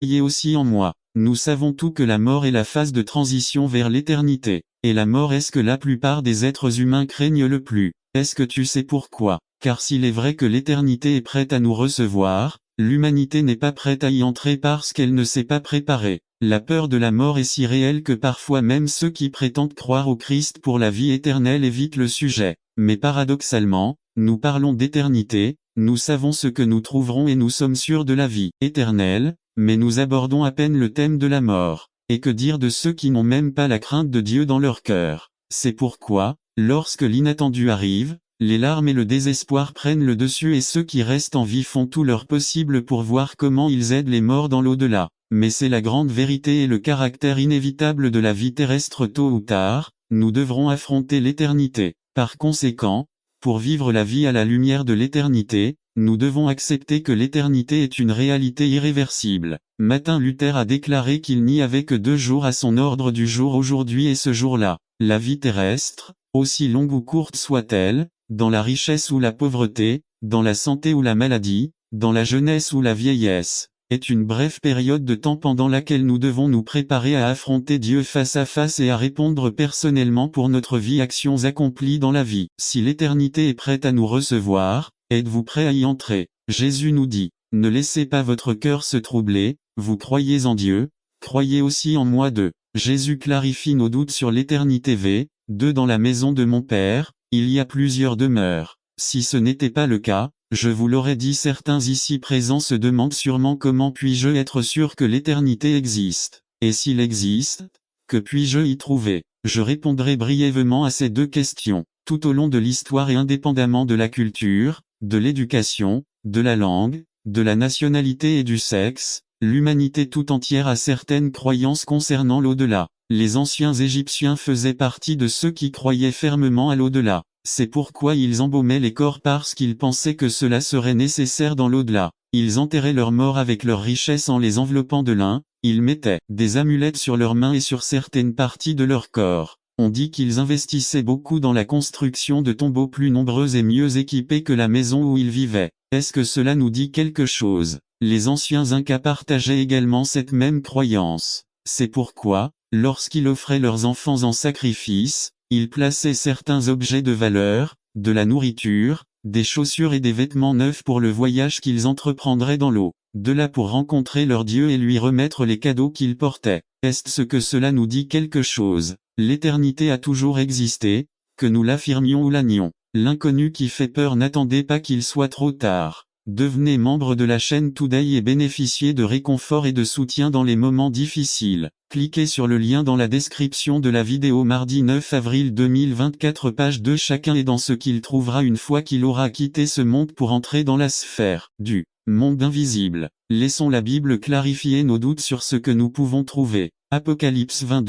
Croyez aussi en moi. Nous savons tout que la mort est la phase de transition vers l'éternité. Et la mort est ce que la plupart des êtres humains craignent le plus. Est-ce que tu sais pourquoi? Car s'il est vrai que l'éternité est prête à nous recevoir, l'humanité n'est pas prête à y entrer parce qu'elle ne s'est pas préparée. La peur de la mort est si réelle que parfois même ceux qui prétendent croire au Christ pour la vie éternelle évitent le sujet. Mais paradoxalement, nous parlons d'éternité, nous savons ce que nous trouverons et nous sommes sûrs de la vie éternelle, mais nous abordons à peine le thème de la mort. Et que dire de ceux qui n'ont même pas la crainte de Dieu dans leur cœur? C'est pourquoi, lorsque l'inattendu arrive, les larmes et le désespoir prennent le dessus et ceux qui restent en vie font tout leur possible pour voir comment ils aident les morts dans l'au-delà. Mais c'est la grande vérité et le caractère inévitable de la vie terrestre tôt ou tard, nous devrons affronter l'éternité. Par conséquent, pour vivre la vie à la lumière de l'éternité, nous devons accepter que l'éternité est une réalité irréversible. Martin Luther a déclaré qu'il n'y avait que 2 jours à son ordre du jour aujourd'hui et ce jour-là. La vie terrestre, aussi longue ou courte soit-elle, dans la richesse ou la pauvreté, dans la santé ou la maladie, dans la jeunesse ou la vieillesse, est une brève période de temps pendant laquelle nous devons nous préparer à affronter Dieu face à face et à répondre personnellement pour notre vie actions accomplies dans la vie. Si l'éternité est prête à nous recevoir, êtes-vous prêt à y entrer? Jésus nous dit, ne laissez pas votre cœur se troubler, vous croyez en Dieu, croyez aussi en moi. 2. Jésus clarifie nos doutes sur l'éternité. 2. Dans la maison de mon Père, il y a plusieurs demeures. Si ce n'était pas le cas, je vous l'aurais dit. Certains ici présents se demandent sûrement comment puis-je être sûr que l'éternité existe. Et s'il existe, que puis-je y trouver? Je répondrai brièvement à ces 2 questions. Tout au long de l'histoire et indépendamment de la culture, de l'éducation, de la langue, de la nationalité et du sexe, l'humanité tout entière a certaines croyances concernant l'au-delà. Les anciens Égyptiens faisaient partie de ceux qui croyaient fermement à l'au-delà. C'est pourquoi ils embaumaient les corps parce qu'ils pensaient que cela serait nécessaire dans l'au-delà. Ils enterraient leurs morts avec leurs richesses en les enveloppant de lin, ils mettaient des amulettes sur leurs mains et sur certaines parties de leur corps. On dit qu'ils investissaient beaucoup dans la construction de tombeaux plus nombreux et mieux équipés que la maison où ils vivaient. Est-ce que cela nous dit quelque chose? Les anciens Incas partageaient également cette même croyance. C'est pourquoi, lorsqu'ils offraient leurs enfants en sacrifice, ils plaçaient certains objets de valeur, de la nourriture, des chaussures et des vêtements neufs pour le voyage qu'ils entreprendraient dans l'eau, de là pour rencontrer leur Dieu et lui remettre les cadeaux qu'ils portaient. Est-ce que cela nous dit quelque chose? L'éternité a toujours existé, que nous l'affirmions ou l'annions. L'inconnu qui fait peur, n'attendez pas qu'il soit trop tard. Devenez membre de la chaîne Today et bénéficiez de réconfort et de soutien dans les moments difficiles. Cliquez sur le lien dans la description de la vidéo. Mardi 9 avril 2024, page 2. Chacun est dans ce qu'il trouvera une fois qu'il aura quitté ce monde pour entrer dans la sphère du monde invisible. Laissons la Bible clarifier nos doutes sur ce que nous pouvons trouver. Apocalypse 20,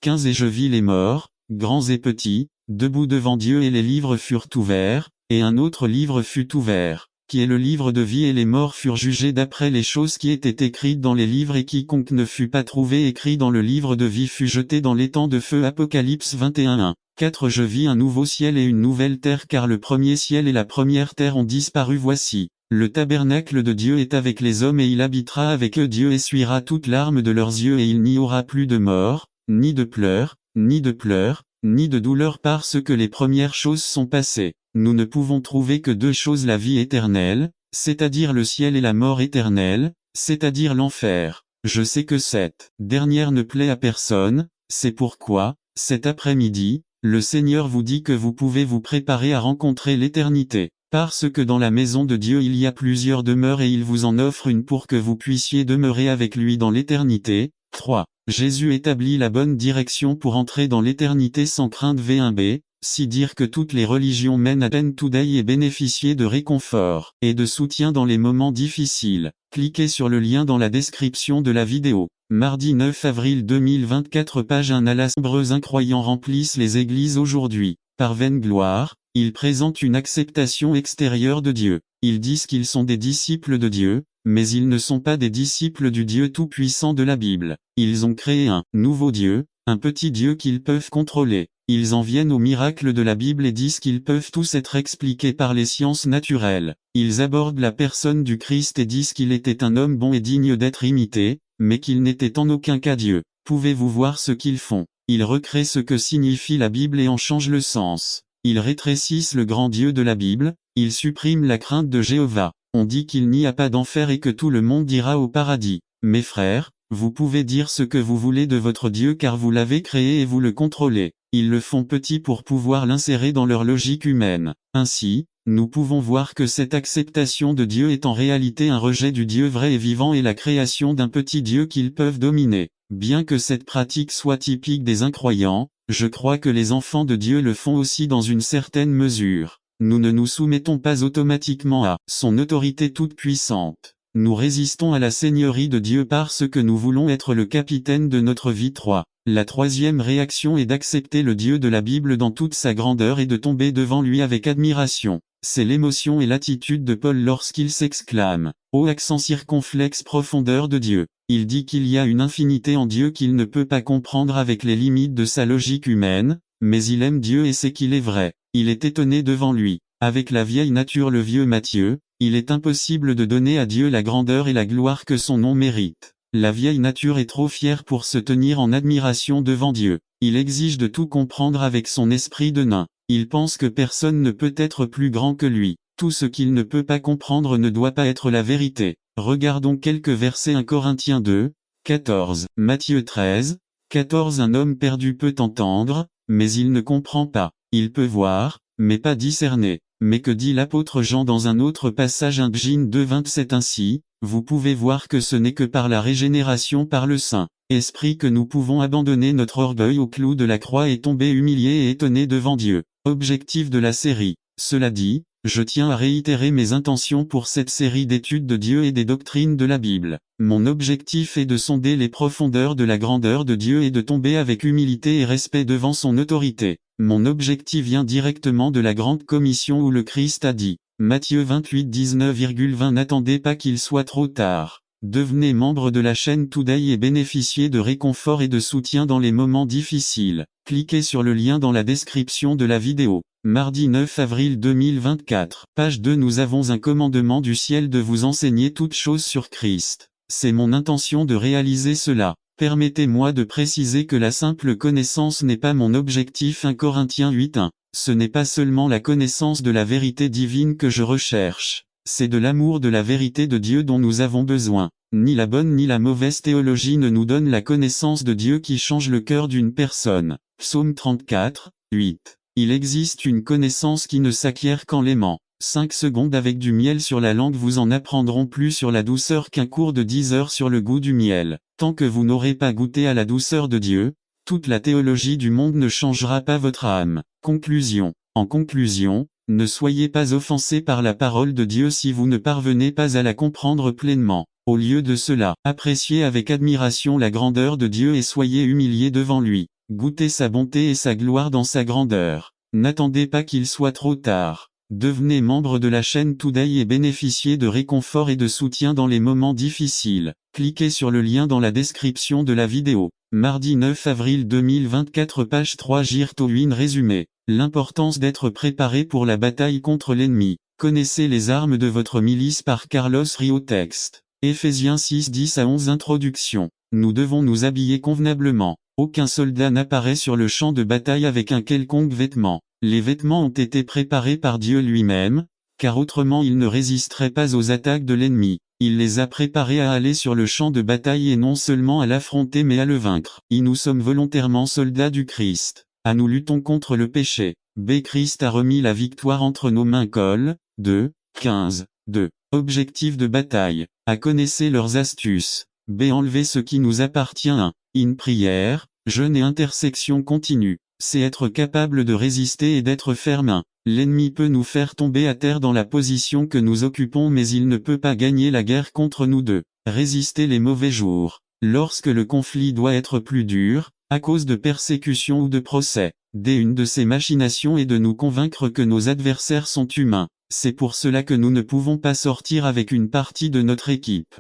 15. Et je vis les morts, grands et petits, debout devant Dieu, et les livres furent ouverts, et un autre livre fut ouvert, qui est le livre de vie, et les morts furent jugés d'après les choses qui étaient écrites dans les livres, et quiconque ne fut pas trouvé écrit dans le livre de vie fut jeté dans l'étang de feu. Apocalypse 21, 4. Je vis un nouveau ciel et une nouvelle terre, car le premier ciel et la première terre ont disparu. Voici, le tabernacle de Dieu est avec les hommes et il habitera avec eux. Dieu essuiera toute larme de leurs yeux et il n'y aura plus de mort, ni de pleurs, ni de douleur, parce que les premières choses sont passées. Nous ne pouvons trouver que 2 choses: la vie éternelle, c'est-à-dire le ciel, et la mort éternelle, c'est-à-dire l'enfer. Je sais que cette dernière ne plaît à personne, c'est pourquoi, cet après-midi, le Seigneur vous dit que vous pouvez vous préparer à rencontrer l'éternité. Parce que dans la maison de Dieu il y a plusieurs demeures et il vous en offre une pour que vous puissiez demeurer avec lui dans l'éternité. 3. Jésus établit la bonne direction pour entrer dans l'éternité sans crainte. 1b. Si dire que toutes les religions mènent à Chaîne Today et bénéficier de réconfort et de soutien dans les moments difficiles. Cliquez sur le lien dans la description de la vidéo. Mardi 9 avril 2024, page 1. Alas, nombreux incroyants remplissent les églises aujourd'hui. Par vaine gloire, ils présentent une acceptation extérieure de Dieu. Ils disent qu'ils sont des disciples de Dieu, mais ils ne sont pas des disciples du Dieu tout-puissant de la Bible. Ils ont créé un nouveau Dieu, un petit Dieu qu'ils peuvent contrôler. Ils en viennent aux miracles de la Bible et disent qu'ils peuvent tous être expliqués par les sciences naturelles. Ils abordent la personne du Christ et disent qu'il était un homme bon et digne d'être imité, mais qu'il n'était en aucun cas Dieu. Pouvez-vous voir ce qu'ils font? Ils recréent ce que signifie la Bible et en changent le sens. Ils rétrécissent le grand Dieu de la Bible, ils suppriment la crainte de Jéhovah. On dit qu'il n'y a pas d'enfer et que tout le monde ira au paradis. Mes frères, vous pouvez dire ce que vous voulez de votre Dieu car vous l'avez créé et vous le contrôlez. Ils le font petit pour pouvoir l'insérer dans leur logique humaine. Ainsi, nous pouvons voir que cette acceptation de Dieu est en réalité un rejet du Dieu vrai et vivant et la création d'un petit Dieu qu'ils peuvent dominer. Bien que cette pratique soit typique des incroyants, je crois que les enfants de Dieu le font aussi dans une certaine mesure. Nous ne nous soumettons pas automatiquement à son autorité toute puissante. Nous résistons à la seigneurie de Dieu parce que nous voulons être le capitaine de notre vie. 3. La troisième réaction est d'accepter le Dieu de la Bible dans toute sa grandeur et de tomber devant lui avec admiration. C'est l'émotion et l'attitude de Paul lorsqu'il s'exclame « Ô accent circonflexe profondeur de Dieu ». Il dit qu'il y a une infinité en Dieu qu'il ne peut pas comprendre avec les limites de sa logique humaine, mais il aime Dieu et sait qu'il est vrai. Il est étonné devant lui. Avec la vieille nature le vieux Matthieu, il est impossible de donner à Dieu la grandeur et la gloire que son nom mérite. La vieille nature est trop fière pour se tenir en admiration devant Dieu. Il exige de tout comprendre avec son esprit de nain. Il pense que personne ne peut être plus grand que lui. Tout ce qu'il ne peut pas comprendre ne doit pas être la vérité. Regardons quelques versets. 1 Corinthiens 2, 14. Matthieu 13, 14. Un homme perdu peut entendre, mais il ne comprend pas. Il peut voir, mais pas discerner. Mais que dit l'apôtre Jean dans un autre passage? 1 Jean 2, 27. Ainsi, vous pouvez voir que ce n'est que par la régénération par le Saint-Esprit que nous pouvons abandonner notre orgueil au clou de la croix et tomber humiliés et étonnés devant Dieu. Objectif de la série. Cela dit, je tiens à réitérer mes intentions pour cette série d'études de Dieu et des doctrines de la Bible. Mon objectif est de sonder les profondeurs de la grandeur de Dieu et de tomber avec humilité et respect devant son autorité. Mon objectif vient directement de la grande commission où le Christ a dit, Matthieu 28, 19,20 N'attendez pas qu'il soit trop tard. Devenez membre de la chaîne Today et bénéficiez de réconfort et de soutien dans les moments difficiles. Cliquez sur le lien dans la description de la vidéo. Mardi 9 avril 2024. Page 2. Nous avons un commandement du ciel de vous enseigner toutes choses sur Christ. C'est mon intention de réaliser cela. Permettez-moi de préciser que la simple connaissance n'est pas mon objectif. 1 Corinthiens 8, 1. Ce n'est pas seulement la connaissance de la vérité divine que je recherche. C'est de l'amour de la vérité de Dieu dont nous avons besoin. Ni la bonne ni la mauvaise théologie ne nous donne la connaissance de Dieu qui change le cœur d'une personne. Psaume 34, 8. Il existe une connaissance qui ne s'acquiert qu'en l'aimant. 5 secondes avec du miel sur la langue vous en apprendront plus sur la douceur qu'un cours de 10 heures sur le goût du miel. Tant que vous n'aurez pas goûté à la douceur de Dieu, toute la théologie du monde ne changera pas votre âme. Conclusion. En conclusion, ne soyez pas offensés par la parole de Dieu si vous ne parvenez pas à la comprendre pleinement. Au lieu de cela, appréciez avec admiration la grandeur de Dieu et soyez humiliés devant lui. Goûtez sa bonté et sa gloire dans sa grandeur. N'attendez pas qu'il soit trop tard. Devenez membre de la chaîne Today et bénéficiez de réconfort et de soutien dans les moments difficiles. Cliquez sur le lien dans la description de la vidéo. Mardi 9 avril 2024 page 3 Girtowin résumé. L'importance d'être préparé pour la bataille contre l'ennemi. Connaissez les armes de votre milice par Carlos Rio Texte. Éphésiens 6 10 à 11 Introduction. Nous devons nous habiller convenablement. Aucun soldat n'apparaît sur le champ de bataille avec un quelconque vêtement. Les vêtements ont été préparés par Dieu lui-même, car autrement il ne résisterait pas aux attaques de l'ennemi. Il les a préparés à aller sur le champ de bataille et non seulement à l'affronter mais à le vaincre. Et nous sommes volontairement soldats du Christ. À nous luttons contre le péché. B. Christ a remis la victoire entre nos mains. Col. 2, 15, 2. Objectif de bataille. A connaissez leurs astuces. B. Enlever ce qui nous appartient. 1. In prière, jeûne et intersection continue. C'est être capable de résister et d'être ferme. L'ennemi peut nous faire tomber à terre dans la position que nous occupons mais il ne peut pas gagner la guerre contre nous deux. Résister les mauvais jours. Lorsque le conflit doit être plus dur, à cause de persécutions ou de procès. Une de ces machinations est de nous convaincre que nos adversaires sont humains. C'est pour cela que nous ne pouvons pas sortir avec une partie de notre équipe.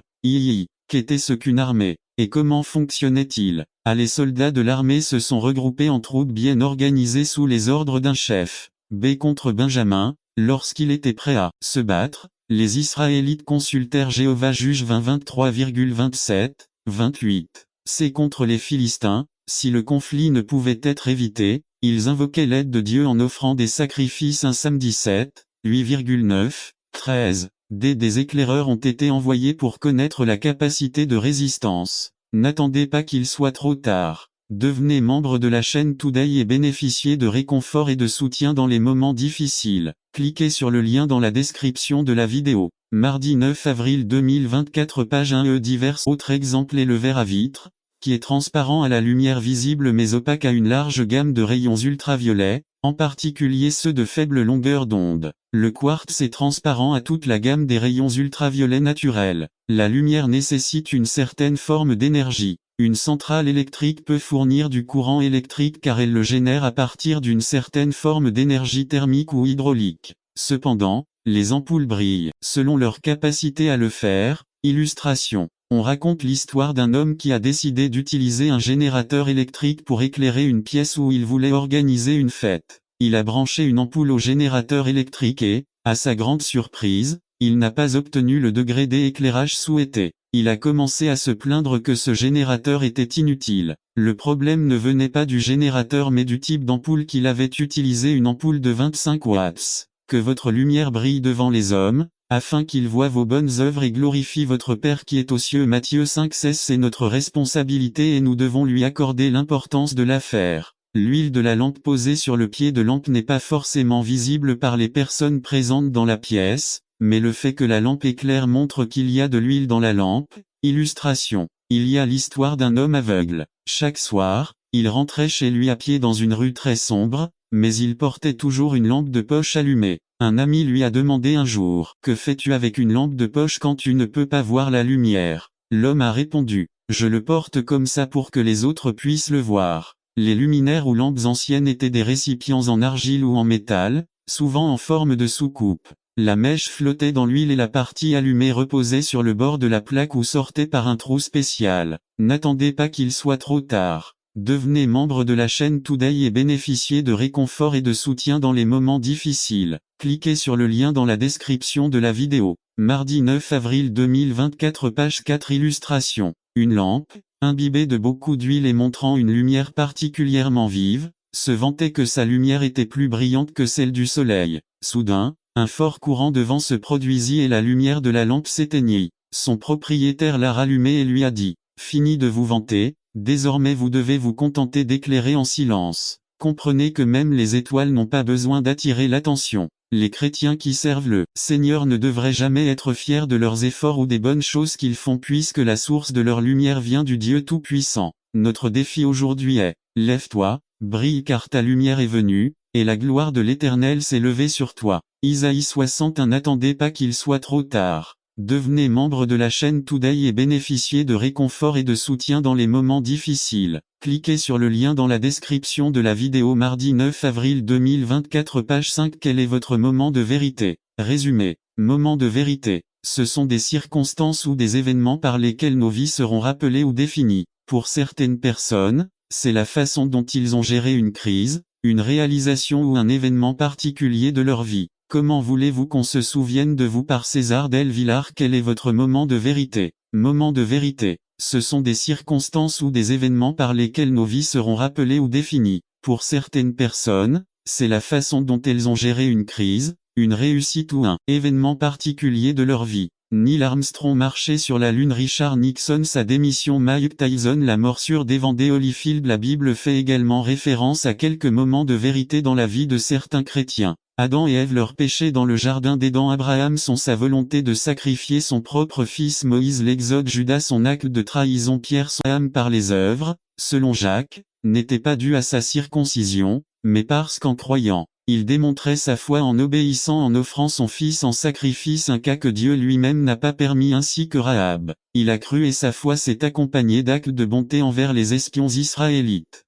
Qu'était-ce qu'une armée? Et comment fonctionnait-il? A. Les soldats de l'armée se sont regroupés en troupes bien organisées sous les ordres d'un chef. B. Contre Benjamin, lorsqu'il était prêt à se battre, les Israélites consultèrent Jéhovah. Juge 20 23,27, 28. C. Contre les Philistins, si le conflit ne pouvait être évité, ils invoquaient l'aide de Dieu en offrant des sacrifices. 1 Sam 17, 8,9, 13. D. Des éclaireurs ont été envoyés pour connaître la capacité de résistance. N'attendez pas qu'il soit trop tard. Devenez membre de la chaîne Today et bénéficiez de réconfort et de soutien dans les moments difficiles. Cliquez sur le lien dans la description de la vidéo. Mardi 9 avril 2024, page 1. Divers autres exemples. Et le verre à vitre, qui est transparent à la lumière visible mais opaque à une large gamme de rayons ultraviolets, en particulier ceux de faible longueur d'onde. Le quartz est transparent à toute la gamme des rayons ultraviolets naturels. La lumière nécessite une certaine forme d'énergie. Une centrale électrique peut fournir du courant électrique car elle le génère à partir d'une certaine forme d'énergie thermique ou hydraulique. Cependant, les ampoules brillent, selon leur capacité à le faire. Illustration. On raconte l'histoire d'un homme qui a décidé d'utiliser un générateur électrique pour éclairer une pièce où il voulait organiser une fête. Il a branché une ampoule au générateur électrique et, à sa grande surprise, il n'a pas obtenu le degré d'éclairage souhaité. Il a commencé à se plaindre que ce générateur était inutile. Le problème ne venait pas du générateur mais du type d'ampoule qu'il avait utilisé, une ampoule de 25 watts. Que votre lumière brille devant les hommes, afin qu'ils voient vos bonnes œuvres et glorifient votre Père qui est aux cieux. Matthieu 5,16. C'est notre responsabilité et nous devons lui accorder l'importance de l'affaire. L'huile de la lampe posée sur le pied de lampe n'est pas forcément visible par les personnes présentes dans la pièce, mais le fait que la lampe éclaire montre qu'il y a de l'huile dans la lampe. Illustration. Il y a l'histoire d'un homme aveugle. Chaque soir, il rentrait chez lui à pied dans une rue très sombre, mais il portait toujours une lampe de poche allumée. Un ami lui a demandé un jour: « Que fais-tu avec une lampe de poche quand tu ne peux pas voir la lumière ?» L'homme a répondu: « Je le porte comme ça pour que les autres puissent le voir. » Les luminaires ou lampes anciennes étaient des récipients en argile ou en métal, souvent en forme de soucoupe. La mèche flottait dans l'huile et la partie allumée reposait sur le bord de la plaque ou sortait par un trou spécial. N'attendez pas qu'il soit trop tard. Devenez membre de la chaîne Today et bénéficiez de réconfort et de soutien dans les moments difficiles. Cliquez sur le lien dans la description de la vidéo. Mardi 9 avril 2024, page 4. Illustration. Une lampe, imbibée de beaucoup d'huile et montrant une lumière particulièrement vive, se vantait que sa lumière était plus brillante que celle du soleil. Soudain, un fort courant de vent se produisit et la lumière de la lampe s'éteignit. Son propriétaire l'a rallumée et lui a dit: « Fini de vous vanter, désormais vous devez vous contenter d'éclairer en silence. Comprenez que même les étoiles n'ont pas besoin d'attirer l'attention. » Les chrétiens qui servent le Seigneur ne devraient jamais être fiers de leurs efforts ou des bonnes choses qu'ils font puisque la source de leur lumière vient du Dieu Tout-Puissant. Notre défi aujourd'hui est: lève-toi, brille car ta lumière est venue, et la gloire de l'Éternel s'est levée sur toi. Isaïe 61. N'attendez pas qu'il soit trop tard. Devenez membre de la chaîne Today et bénéficiez de réconfort et de soutien dans les moments difficiles. Cliquez sur le lien dans la description de la vidéo. Mardi 9 avril 2024, page 5. Quel est votre moment de vérité? Résumé. Moment de vérité. Ce sont des circonstances ou des événements par lesquels nos vies seront rappelées ou définies. Pour certaines personnes, c'est la façon dont ils ont géré une crise, une réalisation ou un événement particulier de leur vie. Comment voulez-vous qu'on se souvienne de vous? Par César Del Villar. Quel est votre moment de vérité? Moment de vérité. Ce sont des circonstances ou des événements par lesquels nos vies seront rappelées ou définies. Pour certaines personnes, c'est la façon dont elles ont géré une crise, une réussite ou un événement particulier de leur vie. Neil Armstrong marchait sur la Lune. Richard Nixon. Sa démission. Mike Tyson. La morsure d'Evander Holyfield. La Bible fait également référence à quelques moments de vérité dans la vie de certains chrétiens. Adam et Ève. Leur péché dans le jardin d'Éden. Abraham. Sa volonté de sacrifier son propre fils. Moïse. L'Exode. Judas. Son acte de trahison. Pierre. Son âme par les œuvres, selon Jacques, n'était pas dû à sa circoncision, mais parce qu'en croyant, il démontrait sa foi en obéissant, en offrant son fils en sacrifice, un cas que Dieu lui-même n'a pas permis, ainsi que Rahab. Il a cru et sa foi s'est accompagnée d'actes de bonté envers les espions israélites.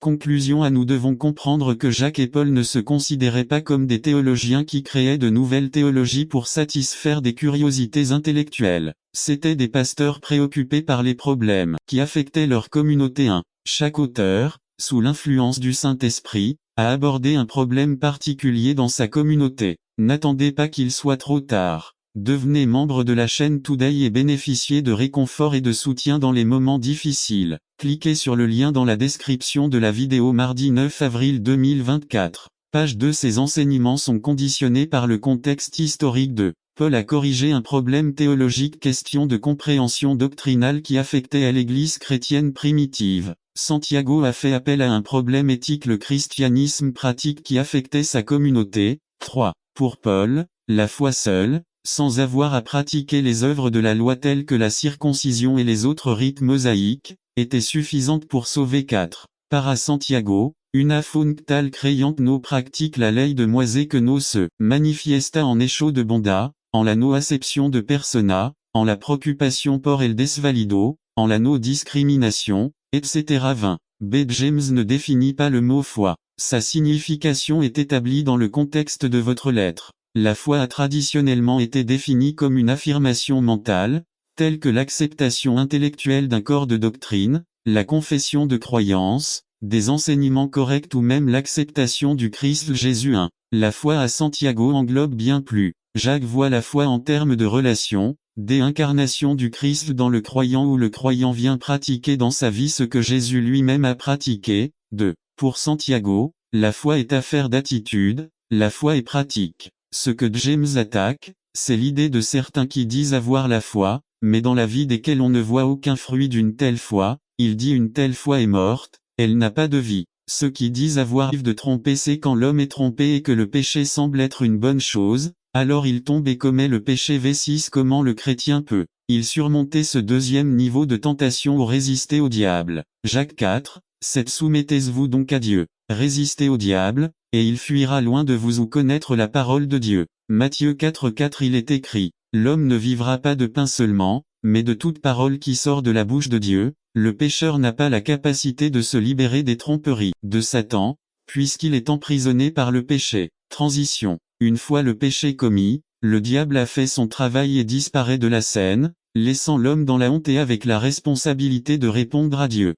Conclusion. Nous devons comprendre que Jacques et Paul ne se considéraient pas comme des théologiens qui créaient de nouvelles théologies pour satisfaire des curiosités intellectuelles. C'étaient des pasteurs préoccupés par les problèmes qui affectaient leur communauté. Chaque auteur, sous l'influence du Saint-Esprit, a abordé un problème particulier dans sa communauté. N'attendez pas qu'il soit trop tard. Devenez membre de la chaîne Today et bénéficiez de réconfort et de soutien dans les moments difficiles. Cliquez sur le lien dans la description de la vidéo mardi 9 avril 2024. Page 2. Ces enseignements sont conditionnés par le contexte historique de Paul a corrigé un problème théologique, question de compréhension doctrinale qui affectait à l'Église chrétienne primitive. Santiago a fait appel à un problème éthique, le christianisme pratique qui affectait sa communauté. 3. Pour Paul, la foi seule, sans avoir à pratiquer les œuvres de la loi telles que la circoncision et les autres rites mosaïques, était suffisante pour sauver. 4. Para Santiago, una functal creyente no pratique la ley de Moisés que no se manifiesta en hecho de bonda, en la no acepción de persona, en la preoccupation por el desvalido, en la no discrimination, etc. 20. B. James ne définit pas le mot foi. Sa signification est établie dans le contexte de votre lettre. La foi a traditionnellement été définie comme une affirmation mentale, telle que l'acceptation intellectuelle d'un corps de doctrine, la confession de croyance, des enseignements corrects ou même l'acceptation du Christ Jésus. 1. La foi à Santiago englobe bien plus. Jacques voit la foi en termes de relation, d'incarnation du Christ dans le croyant, où le croyant vient pratiquer dans sa vie ce que Jésus lui-même a pratiqué. 2. Pour Santiago, la foi est affaire d'attitude, la foi est pratique. Ce que James attaque, c'est l'idée de certains qui disent avoir la foi, mais dans la vie desquels on ne voit aucun fruit d'une telle foi. Il dit une telle foi est morte, elle n'a pas de vie. Ceux qui disent avoir envie de tromper, c'est quand l'homme est trompé et que le péché semble être une bonne chose, alors il tombe et commet le péché. V6. Comment le chrétien peut-il surmonter ce deuxième niveau de tentation ou résister au diable? Jacques 4. 7. Soumettez-vous donc à Dieu, résistez au diable, et il fuira loin de vous. Ou connaître la parole de Dieu. Matthieu 4. 4. Il est écrit, l'homme ne vivra pas de pain seulement, mais de toute parole qui sort de la bouche de Dieu. Le pécheur n'a pas la capacité de se libérer des tromperies de Satan, puisqu'il est emprisonné par le péché. Transition. Une fois le péché commis, le diable a fait son travail et disparaît de la scène, laissant l'homme dans la honte et avec la responsabilité de répondre à Dieu.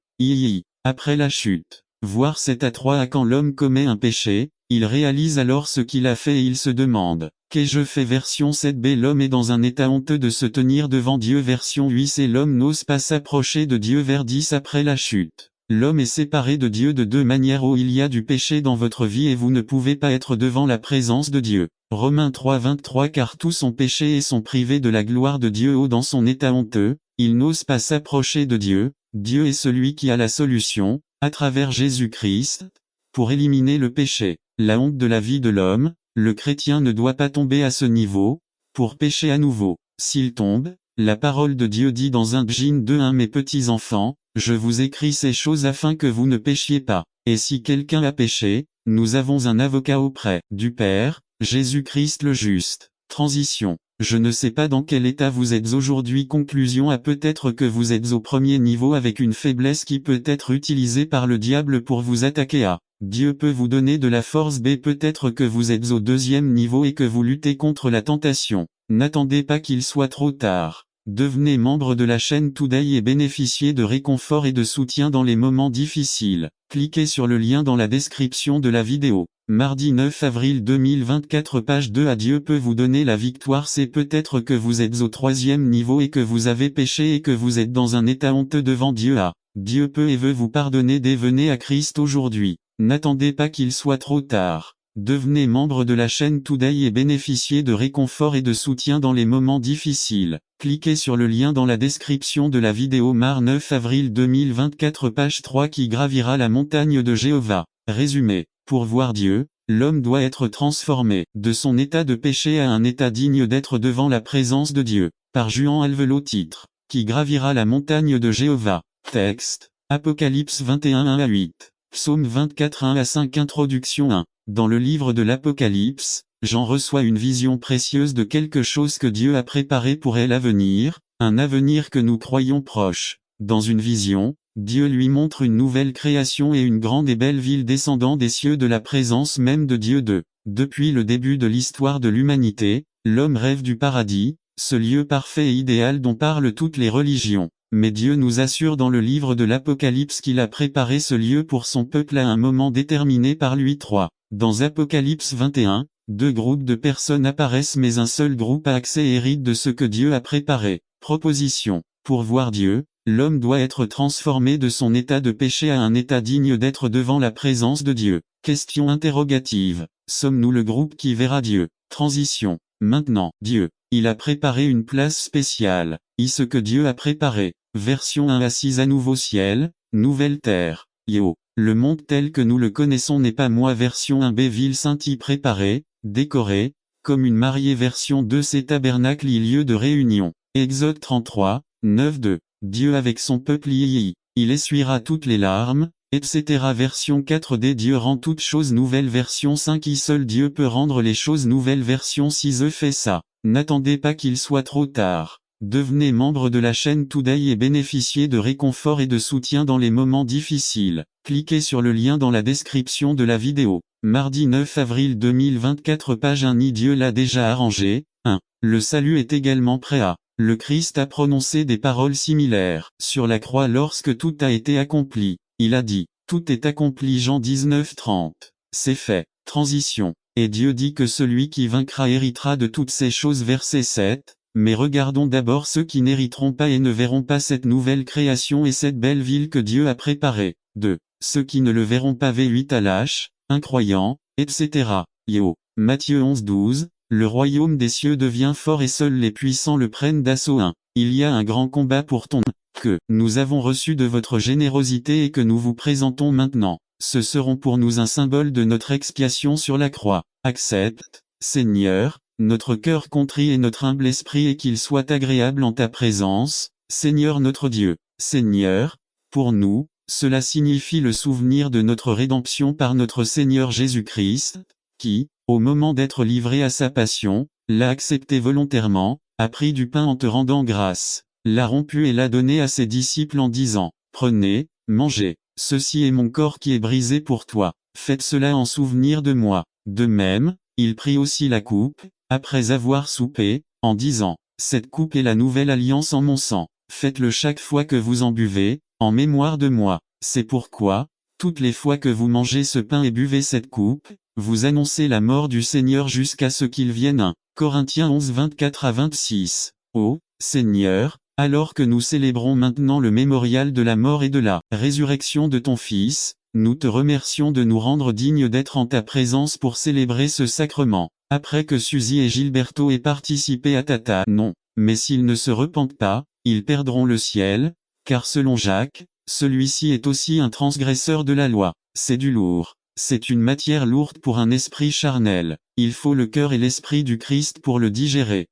Après la chute. Voir 7 à 3. À quand l'homme commet un péché, il réalise alors ce qu'il a fait et il se demande, qu'ai-je fait? Version 7b. L'homme est dans un état honteux de se tenir devant Dieu. Version 8. C'est l'homme n'ose pas s'approcher de Dieu. Vers 10. Après la chute. L'homme est séparé de Dieu de deux manières. Il y a du péché dans votre vie et vous ne pouvez pas être devant la présence de Dieu. Romains 3. 23. Car tous ont péché et sont privés de la gloire de Dieu. Dans son état honteux, il n'ose pas s'approcher de Dieu. Dieu est celui qui a la solution, à travers Jésus-Christ, pour éliminer le péché. La honte de la vie de l'homme, le chrétien ne doit pas tomber à ce niveau, pour pécher à nouveau. S'il tombe, la parole de Dieu dit dans 1 Jean 2. 1. Mes petits enfants, je vous écris ces choses afin que vous ne péchiez pas. Et si quelqu'un a péché, nous avons un avocat auprès du Père, Jésus-Christ le juste. Transition. Je ne sais pas dans quel état vous êtes aujourd'hui. Conclusion. Peut-être que vous êtes au premier niveau avec une faiblesse qui peut être utilisée par le diable pour vous attaquer. Dieu peut vous donner de la force. B. Peut-être que vous êtes au deuxième niveau et que vous luttez contre la tentation. N'attendez pas qu'il soit trop tard. Devenez membre de la chaîne Today et bénéficiez de réconfort et de soutien dans les moments difficiles. Cliquez sur le lien dans la description de la vidéo. Mardi 9 avril 2024. Page 2. Dieu peut vous donner la victoire. C'est peut-être que vous êtes au troisième niveau et que vous avez péché et que vous êtes dans un état honteux devant Dieu. Dieu peut et veut vous pardonner. Venez à Christ aujourd'hui. N'attendez pas qu'il soit trop tard. Devenez membre de la chaîne Today et bénéficiez de réconfort et de soutien dans les moments difficiles. Cliquez sur le lien dans la description de la vidéo. Mardi 9 avril 2024. Page 3. Qui gravira la montagne de Jéhovah. Résumé. Pour voir Dieu, l'homme doit être transformé de son état de péché à un état digne d'être devant la présence de Dieu. Par Juan Alvelot. Titre. Qui gravira la montagne de Jéhovah. Texte. Apocalypse 21 1 à 8. Psaume 24 1 à 5. Introduction 1. Dans le livre de l'Apocalypse, Jean reçoit une vision précieuse de quelque chose que Dieu a préparé pour elle à venir, un avenir que nous croyons proche. Dans une vision, Dieu lui montre une nouvelle création et une grande et belle ville descendant des cieux de la présence même de Dieu. Depuis le début de l'histoire de l'humanité, l'homme rêve du paradis, ce lieu parfait et idéal dont parlent toutes les religions. Mais Dieu nous assure dans le livre de l'Apocalypse qu'il a préparé ce lieu pour son peuple à un moment déterminé par lui. 3. Dans Apocalypse 21, deux groupes de personnes apparaissent mais un seul groupe a accès et hérite de ce que Dieu a préparé. Proposition. Pour voir Dieu, l'homme doit être transformé de son état de péché à un état digne d'être devant la présence de Dieu. Question interrogative. Sommes-nous le groupe qui verra Dieu? Transition. Maintenant, Dieu, il a préparé une place spéciale. Ce que Dieu a préparé. Version 1 assise à nouveau ciel, nouvelle terre. Yo. Le monde tel que nous le connaissons n'est pas moi. Version 1b ville sainte y préparée, décorée, comme une mariée. Version 2 c'est tabernacle y lieu de réunion. Exode 33, 9-2. Dieu avec son peuple il essuiera toutes les larmes, etc. Version 4d Dieu rend toutes choses nouvelles. Version 5 seul Dieu peut rendre les choses nouvelles. Version 6 fait ça. N'attendez pas qu'il soit trop tard. Devenez membre de la chaîne Today et bénéficiez de réconfort et de soutien dans les moments difficiles. Cliquez sur le lien dans la description de la vidéo. Mardi 9 avril 2024 page 1 Dieu l'a déjà arrangé. 1. Le salut est également prêt à. Le Christ a prononcé des paroles similaires sur la croix lorsque tout a été accompli. Il a dit, tout est accompli Jean 19:30. C'est fait. Transition. Et Dieu dit que celui qui vaincra héritera de toutes ces choses. Verset 7. Mais regardons d'abord ceux qui n'hériteront pas et ne verront pas cette nouvelle création et cette belle ville que Dieu a préparée. 2. Ceux qui ne le verront pas. V8 à lâche, incroyants, etc. Yo. Matthieu 11:12. Le royaume des cieux devient fort et seuls les puissants le prennent d'assaut. 1. Il y a un grand combat pour ton que nous avons reçu de votre générosité et que nous vous présentons maintenant. Ce seront pour nous un symbole de notre expiation sur la croix. Accepte, Seigneur, notre cœur contrit et notre humble esprit et qu'il soit agréable en ta présence, Seigneur notre Dieu. Seigneur, pour nous, cela signifie le souvenir de notre rédemption par notre Seigneur Jésus-Christ, qui, au moment d'être livré à sa passion, l'a accepté volontairement, a pris du pain en te rendant grâce, l'a rompu et l'a donné à ses disciples en disant, prenez, mangez, ceci est mon corps qui est brisé pour toi, faites cela en souvenir de moi. De même, il prit aussi la coupe, après avoir soupé, en disant, cette coupe est la nouvelle alliance en mon sang, faites-le chaque fois que vous en buvez, en mémoire de moi. C'est pourquoi, toutes les fois que vous mangez ce pain et buvez cette coupe, vous annoncez la mort du Seigneur jusqu'à ce qu'il vienne. 1 Corinthiens 11 24-26. Ô Seigneur, alors que nous célébrons maintenant le mémorial de la mort et de la résurrection de ton Fils, nous te remercions de nous rendre dignes d'être en ta présence pour célébrer ce sacrement. Après que Suzy et Gilberto aient participé à Tata, non, mais s'ils ne se repentent pas, ils perdront le ciel, car selon Jacques, celui-ci est aussi un transgresseur de la loi. C'est du lourd. C'est une matière lourde pour un esprit charnel. Il faut le cœur et l'esprit du Christ pour le digérer.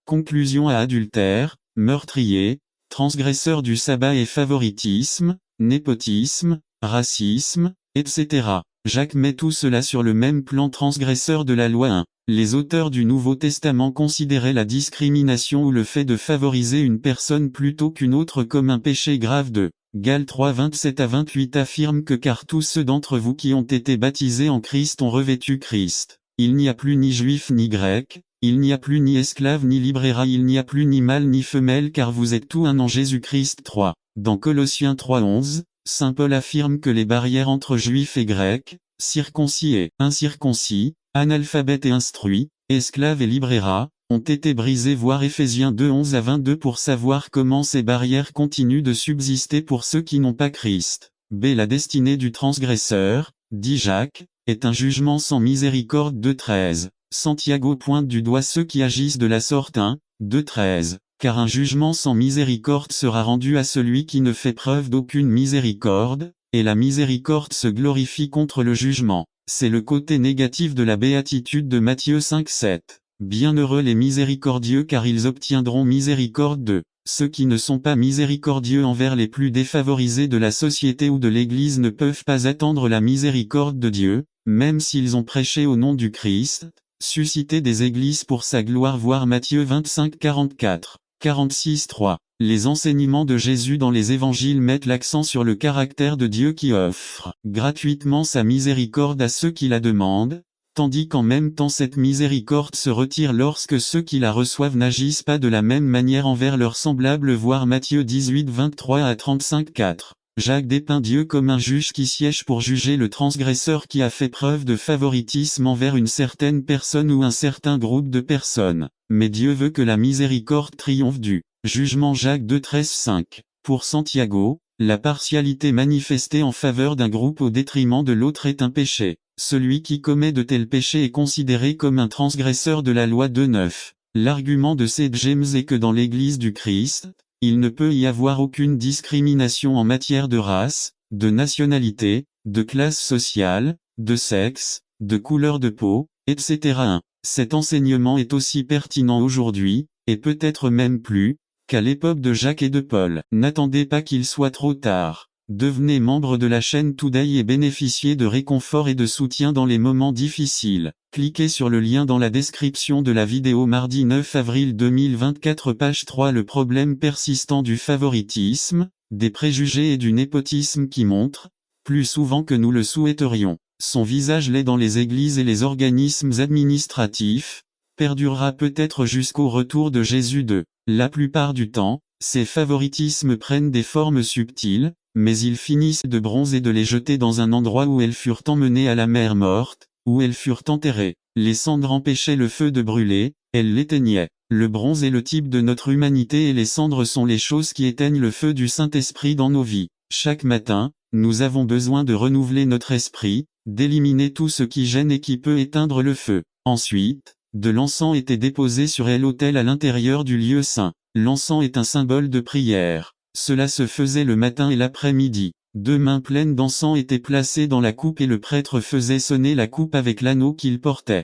Conclusion à adultère, meurtrier, transgresseur du sabbat et favoritisme, népotisme, racisme, etc. Jacques met tout cela sur le même plan. Transgresseur de la loi 1. Les auteurs du Nouveau Testament considéraient la discrimination ou le fait de favoriser une personne plutôt qu'une autre comme un péché grave. Galates 3 27-28 affirme que car tous ceux d'entre vous qui ont été baptisés en Christ ont revêtu Christ. Il n'y a plus ni juif ni grec, il n'y a plus ni esclave ni libéra, il n'y a plus ni mâle ni femelle car vous êtes tout un en Jésus-Christ. 3. Dans Colossiens 3:11, Saint Paul affirme que les barrières entre juifs et grecs, circoncis et incirconcis, analphabètes et instruits, esclaves et libéra, ont été brisées. Voir Éphésiens 2:11-22 pour savoir comment ces barrières continuent de subsister pour ceux qui n'ont pas Christ. B. La destinée du transgresseur, dit Jacques, est un jugement sans miséricorde. 2:13. Santiago pointe du doigt ceux qui agissent de la sorte. 1, 2:13. Car un jugement sans miséricorde sera rendu à celui qui ne fait preuve d'aucune miséricorde, et la miséricorde se glorifie contre le jugement. C'est le côté négatif de la béatitude de Matthieu 5:7. Bienheureux les miséricordieux car ils obtiendront miséricorde. 2. Ceux qui ne sont pas miséricordieux envers les plus défavorisés de la société ou de l'Église ne peuvent pas attendre la miséricorde de Dieu, même s'ils ont prêché au nom du Christ, suscité des églises pour sa gloire. Voir Matthieu 25:44. 46.3. Les enseignements de Jésus dans les évangiles mettent l'accent sur le caractère de Dieu qui offre gratuitement sa miséricorde à ceux qui la demandent, tandis qu'en même temps cette miséricorde se retire lorsque ceux qui la reçoivent n'agissent pas de la même manière envers leurs semblables, voir Matthieu 18 23 à 35 4. Jacques dépeint Dieu comme un juge qui siège pour juger le transgresseur qui a fait preuve de favoritisme envers une certaine personne ou un certain groupe de personnes. Mais Dieu veut que la miséricorde triomphe du jugement. Jacques 2 13 5. Pour Santiago, la partialité manifestée en faveur d'un groupe au détriment de l'autre est un péché. Celui qui commet de tels péchés est considéré comme un transgresseur de la loi 2:9. L'argument de C. James est que dans l'Église du Christ, il ne peut y avoir aucune discrimination en matière de race, de nationalité, de classe sociale, de sexe, de couleur de peau, etc. Cet enseignement est aussi pertinent aujourd'hui, et peut-être même plus, qu'à l'époque de Jacques et de Paul. N'attendez pas qu'il soit trop tard. Devenez membre de la chaîne Today et bénéficiez de réconfort et de soutien dans les moments difficiles. Cliquez sur le lien dans la description de la vidéo. Mardi 9 avril 2024, page 3. Le problème persistant du favoritisme, des préjugés et du népotisme qui montre, plus souvent que nous le souhaiterions, son visage laid dans les églises et les organismes administratifs, perdurera peut-être jusqu'au retour de Jésus. La plupart du temps, ces favoritismes prennent des formes subtiles, mais ils finissent de bronzer et de les jeter dans un endroit où elles furent emmenées à la mer morte, où elles furent enterrées. Les cendres empêchaient le feu de brûler, elles l'éteignaient. Le bronze est le type de notre humanité et les cendres sont les choses qui éteignent le feu du Saint-Esprit dans nos vies. Chaque matin, nous avons besoin de renouveler notre esprit, d'éliminer tout ce qui gêne et qui peut éteindre le feu. Ensuite, de l'encens était déposé sur l'autel à l'intérieur du lieu saint. L'encens est un symbole de prière. Cela se faisait le matin et l'après-midi. 2 mains pleines d'encens étaient placées dans la coupe et le prêtre faisait sonner la coupe avec l'anneau qu'il portait.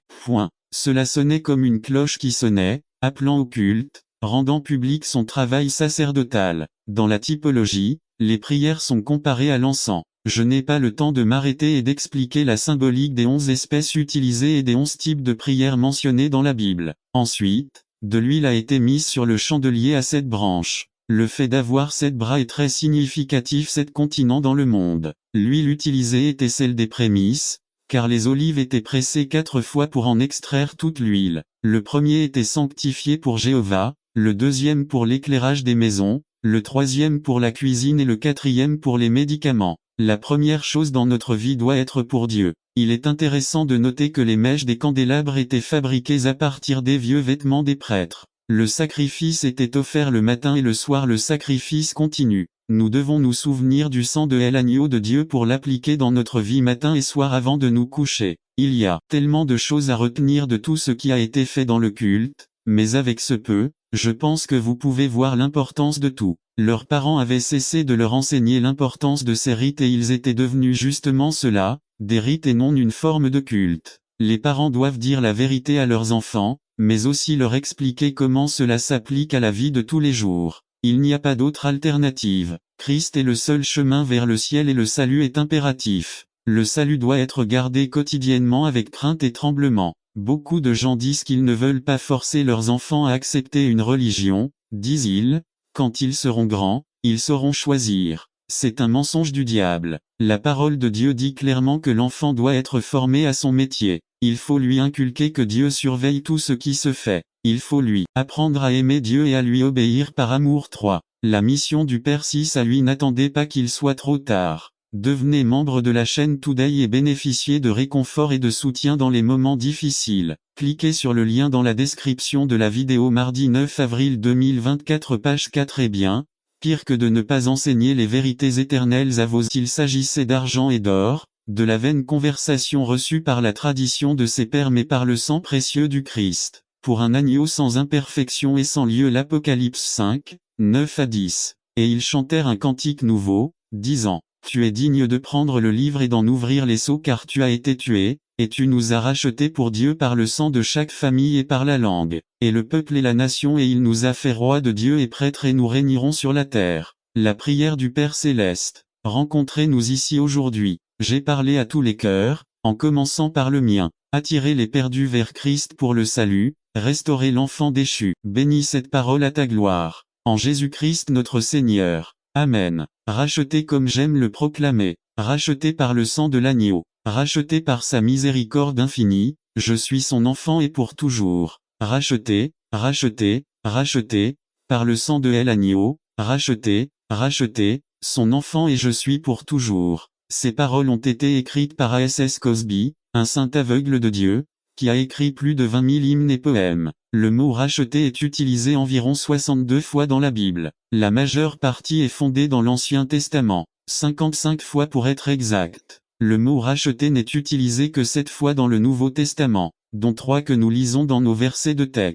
Cela sonnait comme une cloche qui sonnait, appelant au culte, rendant public son travail sacerdotal. Dans la typologie, les prières sont comparées à l'encens. Je n'ai pas le temps de m'arrêter et d'expliquer la symbolique des 11 espèces utilisées et des 11 types de prières mentionnés dans la Bible. Ensuite, de l'huile a été mise sur le chandelier à 7 branches. Le fait d'avoir 7 bras est très significatif. 7 continents dans le monde. L'huile utilisée était celle des prémices, car les olives étaient pressées 4 fois pour en extraire toute l'huile. Le premier était sanctifié pour Jéhovah, le deuxième pour l'éclairage des maisons, le troisième pour la cuisine et le quatrième pour les médicaments. La première chose dans notre vie doit être pour Dieu. Il est intéressant de noter que les mèches des candélabres étaient fabriquées à partir des vieux vêtements des prêtres. Le sacrifice était offert le matin et le soir. Le sacrifice continue. Nous devons nous souvenir du sang de l'agneau de Dieu pour l'appliquer dans notre vie matin et soir avant de nous coucher. Il y a tellement de choses à retenir de tout ce qui a été fait dans le culte, mais avec ce peu, je pense que vous pouvez voir l'importance de tout. Leurs parents avaient cessé de leur enseigner l'importance de ces rites et ils étaient devenus justement cela, des rites et non une forme de culte. Les parents doivent dire la vérité à leurs enfants, mais aussi leur expliquer comment cela s'applique à la vie de tous les jours. Il n'y a pas d'autre alternative. Christ est le seul chemin vers le ciel et le salut est impératif. Le salut doit être gardé quotidiennement avec crainte et tremblement. Beaucoup de gens disent qu'ils ne veulent pas forcer leurs enfants à accepter une religion, disent-ils. Quand ils seront grands, ils sauront choisir. C'est un mensonge du diable. La parole de Dieu dit clairement que l'enfant doit être formé à son métier. Il faut lui inculquer que Dieu surveille tout ce qui se fait. Il faut lui apprendre à aimer Dieu et à lui obéir par amour. 3. La mission du Père 6 à lui. N'attendez pas qu'il soit trop tard. Devenez membre de la chaîne Today et bénéficiez de réconfort et de soutien dans les moments difficiles. Cliquez sur le lien dans la description de la vidéo. Mardi 9 avril 2024, page 4. Eh bien, pire que de ne pas enseigner les vérités éternelles à vos. Il s'agissait d'argent et d'or, de la vaine conversation reçue par la tradition de ses pères mais par le sang précieux du Christ. Pour un agneau sans imperfection et sans lieu. L'Apocalypse 5, 9 à 10. Et ils chantèrent un cantique nouveau, disant: Tu es digne de prendre le livre et d'en ouvrir les sceaux car tu as été tué, et tu nous as rachetés pour Dieu par le sang de chaque famille et par la langue, et le peuple et la nation et il nous a fait rois de Dieu et prêtres et nous régnerons sur la terre. La prière du Père Céleste. Rencontrez-nous ici aujourd'hui. J'ai parlé à tous les cœurs, en commençant par le mien. Attirez les perdus vers Christ pour le salut, restaurer l'enfant déchu. Bénis cette parole à ta gloire. En Jésus-Christ notre Seigneur. Amen. Racheté comme j'aime le proclamer. Racheté par le sang de l'agneau. Racheté par sa miséricorde infinie, je suis son enfant et pour toujours. Racheté, racheté, racheté, par le sang de l'agneau, racheté, racheté, son enfant et je suis pour toujours. Ces paroles ont été écrites par A.S. Cosby, un saint aveugle de Dieu, qui a écrit plus de 20 000 hymnes et poèmes. Le mot racheté est utilisé environ 62 fois dans la Bible. La majeure partie est fondée dans l'Ancien Testament, 55 fois pour être exact. Le mot racheté n'est utilisé que 7 fois dans le Nouveau Testament, dont 3 que nous lisons dans nos versets de texte.